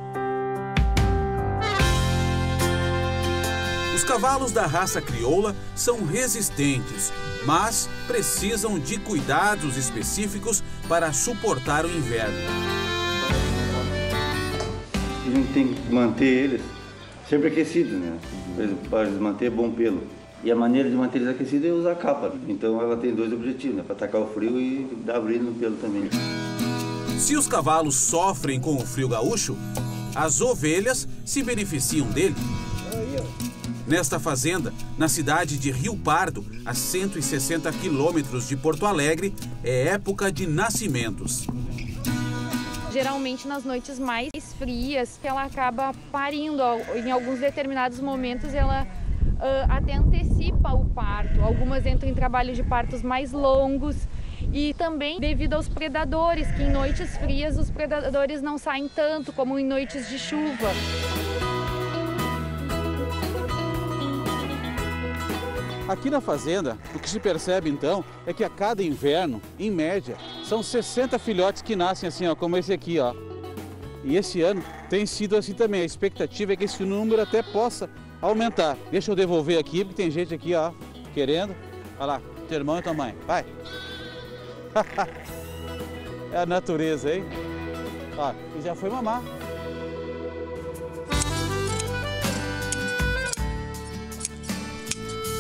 Speaker 7: Os cavalos da raça crioula são resistentes, mas precisam de cuidados específicos para suportar o inverno.
Speaker 25: A gente tem que manter eles sempre aquecidos, né? Para eles manter bom pelo. E a maneira de manter eles aquecidos é usar capa. Então ela tem dois objetivos, né? Para atacar o frio e dar brilho no pelo também.
Speaker 7: Se os cavalos sofrem com o frio gaúcho, as ovelhas se beneficiam dele. Nesta fazenda, na cidade de Rio Pardo, a 160 quilômetros de Porto Alegre, é época de nascimentos.
Speaker 26: Geralmente nas noites mais frias, ela acaba parindo. Em alguns determinados momentos, ela até antecipa o parto. Algumas entram em trabalho de partos mais longos. E também devido aos predadores, que em noites frias os predadores não saem tanto como em noites de chuva.
Speaker 23: Aqui na fazenda, o que se percebe então é que a cada inverno, em média, são 60 filhotes que nascem assim, ó, como esse aqui, ó. E esse ano tem sido assim também. A expectativa é que esse número até possa aumentar. Deixa eu devolver aqui, porque tem gente aqui, ó, querendo. Olha lá, teu irmão e tua mãe. Vai! É a natureza, hein? Ó, e já foi mamar.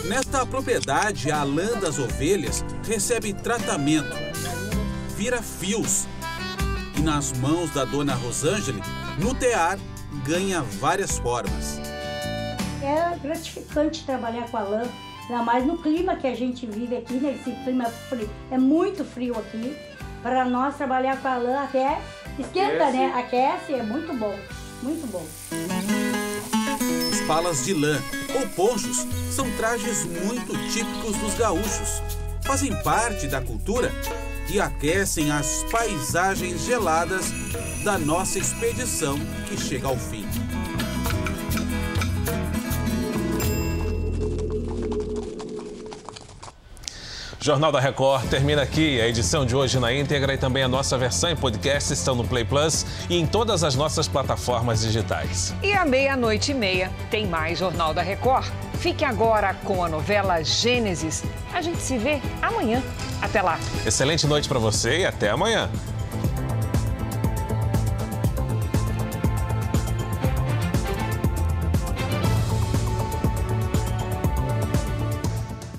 Speaker 7: Nesta propriedade, a lã das ovelhas recebe tratamento, vira fios. E nas mãos da dona Rosângela, no tear, ganha várias formas.
Speaker 9: É gratificante trabalhar com a lã, ainda mais no clima que a gente vive aqui, né? Esse clima frio, é muito frio aqui. Para nós trabalhar com a lã até esquenta, né? Aquece, é muito bom, muito bom.
Speaker 7: Os palas de lã ou ponchos são trajes muito típicos dos gaúchos. Fazem parte da cultura e aquecem as paisagens geladas da nossa expedição que chega ao fim.
Speaker 1: Jornal da Record termina aqui. A edição de hoje na íntegra e também a nossa versão em podcast estão no Play Plus e em todas as nossas plataformas digitais.
Speaker 2: E à 00:30 tem mais Jornal da Record. Fique agora com a novela Gênesis. A gente se vê amanhã. Até lá.
Speaker 1: Excelente noite para você e até amanhã.